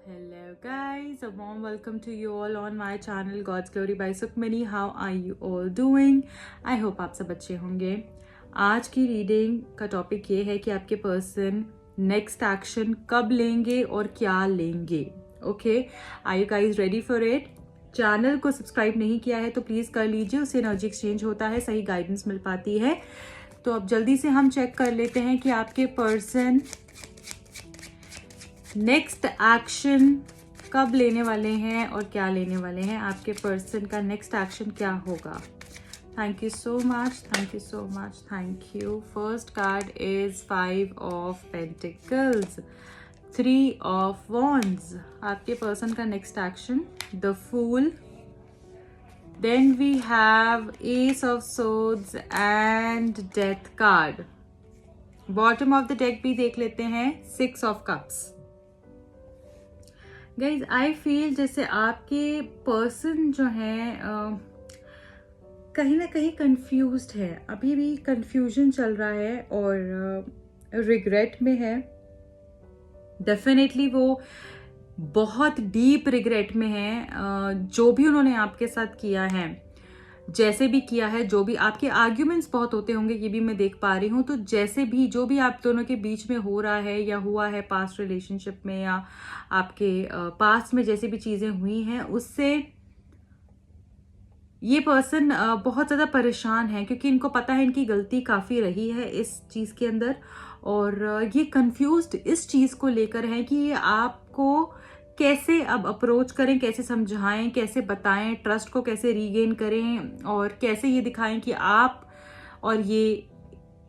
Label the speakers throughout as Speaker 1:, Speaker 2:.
Speaker 1: Hello guys, a warm welcome to you all on my channel God's Glory by Sukhmani. How are you all doing? I hope आप सब अच्छे होंगे. आज की reading का topic ये है कि आपके पर्सन नेक्स्ट एक्शन कब लेंगे और क्या लेंगे. Okay, are you guys ready for it? Channel को सब्सक्राइब नहीं किया है तो प्लीज़ कर लीजिए, उससे एनर्जी एक्सचेंज होता है, सही गाइडेंस मिल पाती है. तो अब जल्दी से हम चेक कर लेते हैं कि आपके पर्सन नेक्स्ट एक्शन कब लेने वाले हैं और क्या लेने वाले हैं. आपके पर्सन का नेक्स्ट एक्शन क्या होगा. Thank you so much, thank you so much, thank you. First card is 5 of pentacles, 3 of wands. आपके पर्सन का next action the fool. Then we have ace of swords and death card. Bottom of the deck भी देख लेते हैं, 6 of cups. Guys I feel जैसे आपके person जो है कहीं ना कहीं कंफ्यूज्ड है, अभी भी कंफ्यूजन चल रहा है और रिग्रेट में है. डेफिनेटली वो बहुत डीप रिग्रेट में है. जो भी उन्होंने आपके साथ किया है, जैसे भी किया है, जो भी आपके आर्ग्यूमेंट्स बहुत होते होंगे, ये भी मैं देख पा रही हूँ. तो जैसे भी जो भी आप दोनों के बीच में हो रहा है या हुआ है पास्ट रिलेशनशिप में या आपके पास्ट में जैसे भी चीजें हुई हैं, उससे ये पर्सन बहुत ज़्यादा परेशान है क्योंकि इनको पता है इनकी गलती काफ़ी रही है इस चीज़ के अंदर. और ये कंफ्यूज्ड इस चीज़ को लेकर है कि ये आपको कैसे अब अप्रोच करें, कैसे समझाएं, कैसे बताएं, ट्रस्ट को कैसे रीगेन करें और कैसे ये दिखाएं कि आप और ये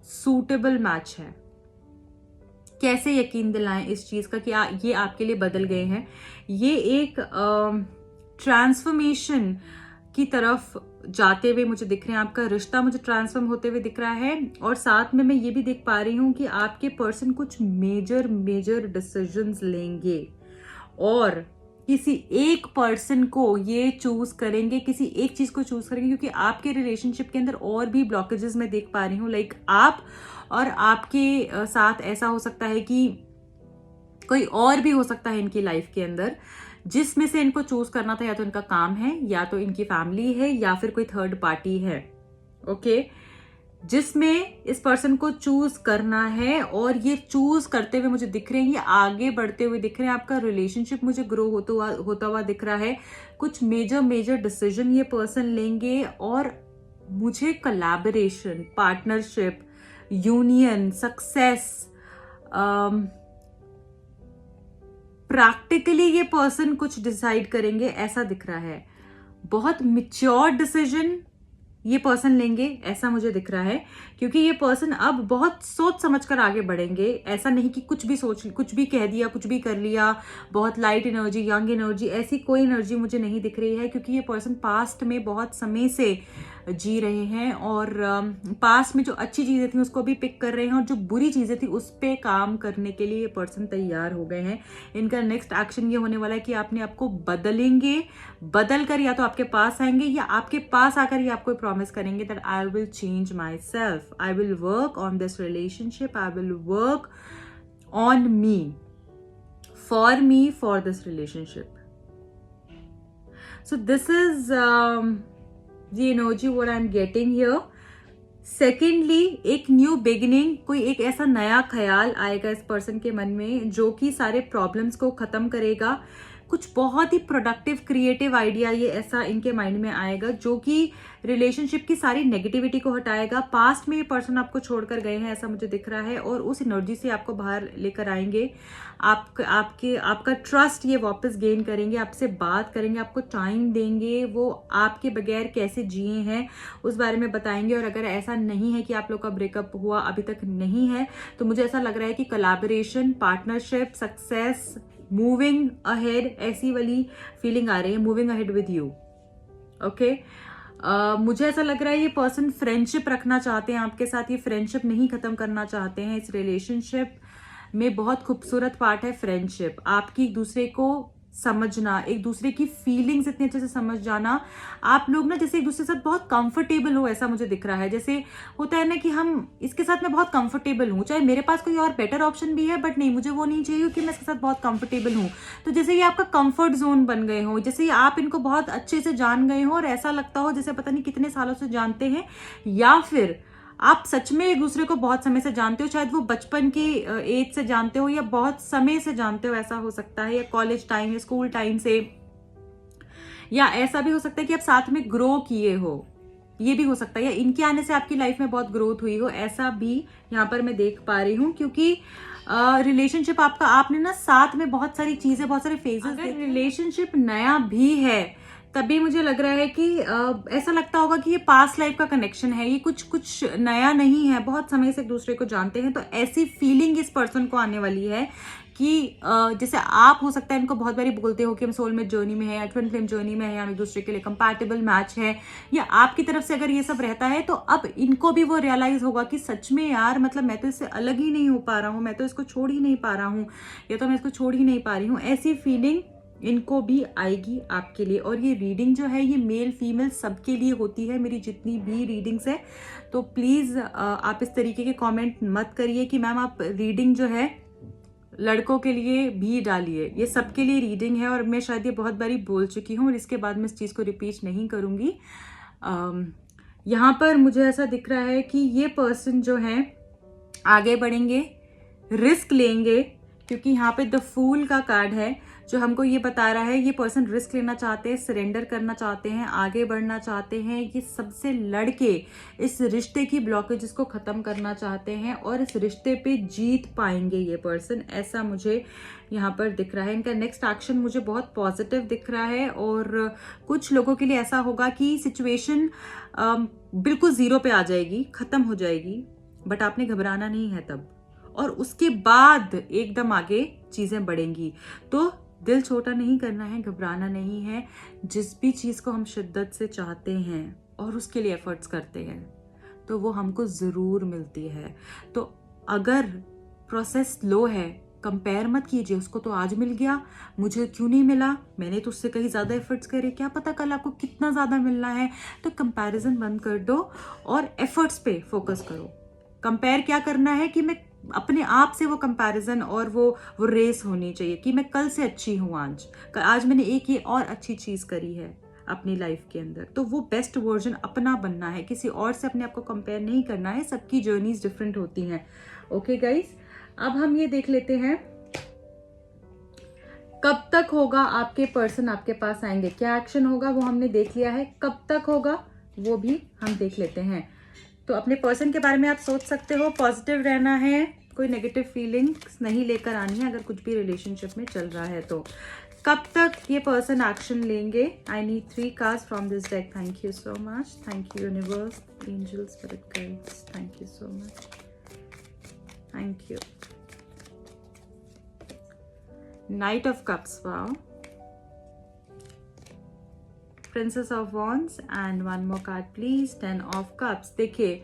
Speaker 1: सूटेबल मैच है. कैसे यकीन दिलाएं इस चीज़ का कि ये आपके लिए बदल गए हैं. ये एक ट्रांसफॉर्मेशन की तरफ जाते हुए मुझे दिख रहे हैं. आपका रिश्ता मुझे ट्रांसफॉर्म होते हुए दिख रहा है. और साथ में मैं ये भी देख पा रही हूँ कि आपके पर्सन कुछ मेजर डिसीजंस लेंगे और किसी एक पर्सन को ये चूज करेंगे, किसी एक चीज को चूज करेंगे, क्योंकि आपके रिलेशनशिप के अंदर और भी ब्लॉकेजेस मैं देख पा रही हूँ. लाइक आप और आपके साथ ऐसा हो सकता है कि कोई और भी हो सकता है इनकी लाइफ के अंदर, जिसमें से इनको चूज करना था. या तो इनका काम है, या तो इनकी फैमिली है, या फिर कोई थर्ड पार्टी है. ओके, जिसमें इस पर्सन को चूज करना है और ये चूज करते हुए मुझे दिख रहे हैं, ये आगे बढ़ते हुए दिख रहे हैं. आपका रिलेशनशिप मुझे ग्रो होता हुआ दिख रहा है. कुछ मेजर डिसीजन ये पर्सन लेंगे और मुझे collaboration, partnership, union, success, practically ये पर्सन कुछ डिसाइड करेंगे ऐसा दिख रहा है. बहुत मैच्योर डिसीजन ये पर्सन लेंगे ऐसा मुझे दिख रहा है, क्योंकि ये पर्सन अब बहुत सोच समझकर आगे बढ़ेंगे. ऐसा नहीं कि कुछ भी कह दिया, कुछ भी कर लिया. बहुत लाइट एनर्जी, यंग एनर्जी, ऐसी कोई एनर्जी मुझे नहीं दिख रही है, क्योंकि ये पर्सन पास्ट में बहुत समय से जी रहे हैं और पास्ट में जो अच्छी चीजें थी उसको भी पिक कर रहे हैं और जो बुरी चीजें थी उस पर काम करने के लिए ये पर्सन तैयार हो गए हैं. इनका नेक्स्ट एक्शन ये होने वाला है कि आपने आपको बदलेंगे, बदल कर या तो आपके पास आएंगे या आपके पास आकर ये आपको प्रॉमिस करेंगे that I will change my self, I will work on this relationship, I will work on me, for this relationship. So this is the energy what I'm getting here. Secondly, एक new beginning, कोई एक ऐसा नया ख्याल आएगा इस person के मन में जो कि सारे प्रॉब्लम्स को खत्म करेगा. कुछ बहुत ही प्रोडक्टिव, क्रिएटिव आइडिया ये ऐसा इनके माइंड में आएगा जो कि रिलेशनशिप की सारी नेगेटिविटी को हटाएगा. पास्ट में ये पर्सन आपको छोड़कर गए हैं ऐसा मुझे दिख रहा है और उस एनर्जी से आपको बाहर लेकर आएंगे. आपका ट्रस्ट ये वापस गेन करेंगे, आपसे बात करेंगे, आपको टाइम देंगे, वो आपके बगैर कैसे जिए हैं उस बारे में बताएंगे. और अगर ऐसा नहीं है कि आप लोग का ब्रेकअप हुआ अभी तक नहीं है, तो मुझे ऐसा लग रहा है कि collaboration, partnership, success, moving ahead, ऐसी वाली फीलिंग आ रही है. Moving ahead with you. Okay, मुझे ऐसा लग रहा है ये पर्सन फ्रेंडशिप रखना चाहते हैं आपके साथ. ये फ्रेंडशिप नहीं खत्म करना चाहते हैं. इस रिलेशनशिप में बहुत खूबसूरत पार्ट है फ्रेंडशिप. आपकी एक दूसरे को समझना, एक दूसरे की फीलिंग्स इतने अच्छे से समझ जाना, आप लोग ना जैसे एक दूसरे के साथ बहुत कंफर्टेबल हो, ऐसा मुझे दिख रहा है। जैसे होता है ना कि हम इसके साथ मैं बहुत कंफर्टेबल हूँ, चाहे मेरे पास कोई और बेटर ऑप्शन भी है, बट नहीं, मुझे वो नहीं चाहिए कि मैं इसके साथ बहुत कंफर्टेबल हूँ। तो जैसे ये आपका कंफर्ट जोन बन गए हो, जैसे आप इनको बहुत अच्छे से जान गए हो और ऐसा लगता हो जैसे पता नहीं कितने सालों से जानते हैं, या फिर आप सच में एक दूसरे को बहुत समय से जानते हो, शायद वो बचपन की एज से जानते हो या बहुत समय से जानते हो, ऐसा हो सकता है, या कॉलेज टाइम या स्कूल टाइम से, या ऐसा भी हो सकता है कि आप साथ में ग्रो किए हो, ये भी हो सकता है, या इनके आने से आपकी लाइफ में बहुत ग्रोथ हुई हो, ऐसा भी यहाँ पर मैं देख पा रही हूँ। क्योंकि रिलेशनशिप आपका, आपने ना साथ में बहुत सारी चीजें, बहुत सारे फेजेस, अगर रिलेशनशिप नया भी है तभी मुझे लग रहा है कि ऐसा लगता होगा कि ये पास्ट लाइफ का कनेक्शन है, ये कुछ नया नहीं है, बहुत समय से एक दूसरे को जानते हैं। तो ऐसी फीलिंग इस पर्सन को आने वाली है कि जैसे आप हो सकता है इनको बहुत बारी बोलते हो कि हम सोलमेट जर्नी में है, या ट्विन फ्लेम जर्नी में है, या हम एक दूसरे के लिए कंपैटिबल मैच है, या आपकी तरफ से अगर ये सब रहता है, तो अब इनको भी वो रियलाइज होगा कि सच में यार, मतलब मैं तो इससे अलग ही नहीं हो पा रहा हूँ, मैं तो इसको छोड़ ही नहीं पा रहा हूँ, या तो मैं इसको छोड़ ही नहीं पा रही हूँ। ऐसी फीलिंग इनको भी आएगी आपके लिए। और ये रीडिंग जो है ये मेल फीमेल सबके लिए होती है, मेरी जितनी भी रीडिंग्स है। तो प्लीज आप इस तरीके के कमेंट मत करिए कि मैम आप रीडिंग जो है लड़कों के लिए भी डालिए, ये सबके लिए रीडिंग है। और मैं शायद ये बहुत बारी बोल चुकी हूँ और इसके बाद मैं इस चीज़ को रिपीट नहीं करूँगी। यहाँ पर मुझे ऐसा दिख रहा है कि ये पर्सन जो है आगे बढ़ेंगे, रिस्क लेंगे, क्योंकि यहाँ पे द फूल का कार्ड है जो हमको ये बता रहा है ये पर्सन रिस्क लेना चाहते हैं, सरेंडर करना चाहते हैं, आगे बढ़ना चाहते हैं, ये सबसे लड़के इस रिश्ते की ब्लॉकेजेस को खत्म करना चाहते हैं और इस रिश्ते पे जीत पाएंगे ये पर्सन, ऐसा मुझे यहाँ पर दिख रहा है। इनका नेक्स्ट एक्शन मुझे बहुत पॉजिटिव दिख रहा है। और कुछ लोगों के लिए ऐसा होगा कि सिचुएशन बिल्कुल जीरो पे आ जाएगी, खत्म हो जाएगी, बट आपने घबराना नहीं है तब, और उसके बाद एकदम आगे चीजें बढ़ेंगी। तो दिल छोटा नहीं करना है, घबराना नहीं है। जिस भी चीज को हम शिद्दत से चाहते हैं और उसके लिए एफर्ट्स करते हैं तो वो हमको जरूर मिलती है। तो अगर प्रोसेस लो है, कंपेयर मत कीजिए उसको, तो आज मिल गया, मुझे क्यों नहीं मिला, मैंने तो उससे कहीं ज्यादा एफर्ट्स करे, क्या पता कल आपको कितना ज्यादा मिलना है। तो कंपैरिजन बंद कर दो और एफर्ट्स पे फोकस करो। कंपेयर क्या करना है कि मैं अपने आप से, वो कंपैरिजन और वो रेस होनी चाहिए कि मैं कल से अच्छी हूँ, आज मैंने एक ये और अच्छी चीज करी है अपनी लाइफ के अंदर, तो वो बेस्ट वर्जन अपना बनना है, किसी और से अपने आप को कंपेयर नहीं करना है। सबकी जर्नीज डिफरेंट होती हैं। ओके गाइस, अब हम ये देख लेते हैं कब तक होगा आपके पर्सन आपके पास आएंगे, क्या एक्शन होगा वो हमने देख लिया है, कब तक होगा वो भी हम देख लेते हैं। तो अपने पर्सन के बारे में आप सोच सकते हो, पॉजिटिव रहना है, कोई नेगेटिव फीलिंग्स नहीं लेकर आनी है अगर कुछ भी रिलेशनशिप में चल रहा है। तो कब तक ये पर्सन एक्शन लेंगे? I need 3 cards from this deck. Thank you so much, thank you universe, angels, spirit guides, thank you so much, thank you. Knight of Cups, wow. Princess of Wands and one more card please, 10 of Cups। देखिए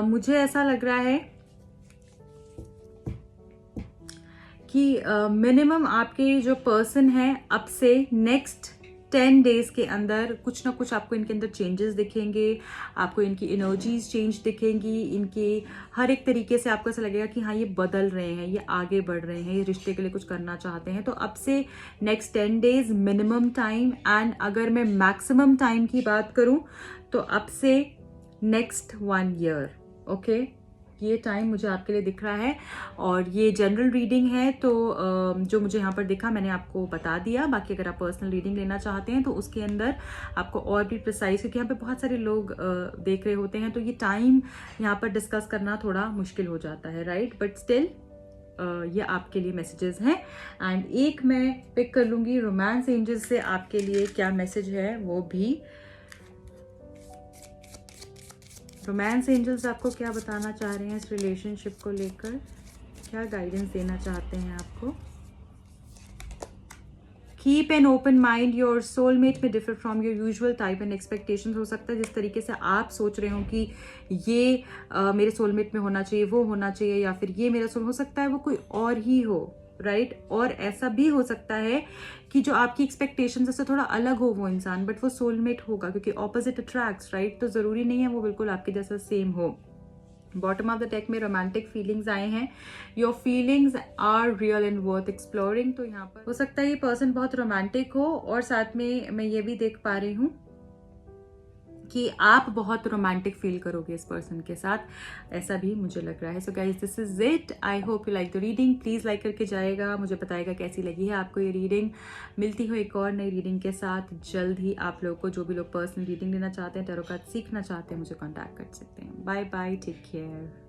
Speaker 1: मुझे ऐसा लग रहा है कि minimum आपके जो person है अब से नेक्स्ट 10 डेज के अंदर कुछ ना कुछ आपको इनके अंदर चेंजेस दिखेंगे, आपको इनकी एनर्जीज चेंज दिखेंगी, इनके हर एक तरीके से आपको ऐसा लगेगा कि हाँ ये बदल रहे हैं, ये आगे बढ़ रहे हैं, ये रिश्ते के लिए कुछ करना चाहते हैं। तो अब से next 10 days minimum time, and अगर मैं मैक्सिमम टाइम की बात करूं तो अब से नेक्स्ट 1 ईयर। ओके, ये टाइम मुझे आपके लिए दिख रहा है। और ये जनरल रीडिंग है, तो जो मुझे यहाँ पर दिखा मैंने आपको बता दिया। बाकी अगर आप पर्सनल रीडिंग लेना चाहते हैं तो उसके अंदर आपको और भी प्रिसाइज, क्योंकि यहाँ पे बहुत सारे लोग देख रहे होते हैं, तो ये टाइम यहाँ पर डिस्कस करना थोड़ा मुश्किल हो जाता है, राइट। बट स्टिल ये आपके लिए मैसेजेस हैं। एंड एक मैं पिक कर लूँगी रोमांस एंजल्स से आपके लिए क्या मैसेज है वो भी। रोमांस एंजल्स आपको क्या बताना चाह रहे हैं इस रिलेशनशिप को लेकर, क्या गाइडेंस देना चाहते हैं आपको। Keep an open mind, your soulmate may differ from your usual type and expectations. हो सकता है जिस तरीके से आप सोच रहे हो कि ये मेरे सोलमेट में होना चाहिए, वो होना चाहिए, या फिर ये मेरा सोल, हो सकता है वो कोई और ही हो। राइट? और ऐसा भी हो सकता है कि जो आपकी एक्सपेक्टेशंस से थोड़ा अलग हो वो इंसान, बट वो सोलमेट होगा, क्योंकि ऑपोजिट अट्रैक्ट्स, राइट? तो जरूरी नहीं है वो बिल्कुल आपके जैसा सेम हो। बॉटम ऑफ द डेक में रोमांटिक फीलिंग्स आए हैं। Your feelings are real and worth exploring. तो यहाँ पर हो सकता है ये पर्सन बहुत रोमांटिक हो, और साथ में मैं ये भी देख पा रही हूँ कि आप बहुत रोमांटिक फील करोगे इस पर्सन के साथ, ऐसा भी मुझे लग रहा है। So guys, this is it. I hope you like the reading. Please like करके जाएगा, मुझे बताएगा कैसी लगी है आपको ये रीडिंग। मिलती हूँ एक और नई रीडिंग के साथ जल्द ही। आप लोगों को जो भी लोग पर्सनल रीडिंग लेना चाहते हैं, टैरो कार्ड सीखना चाहते हैं, मुझे कॉन्टैक्ट कर सकते हैं। Bye bye, take care.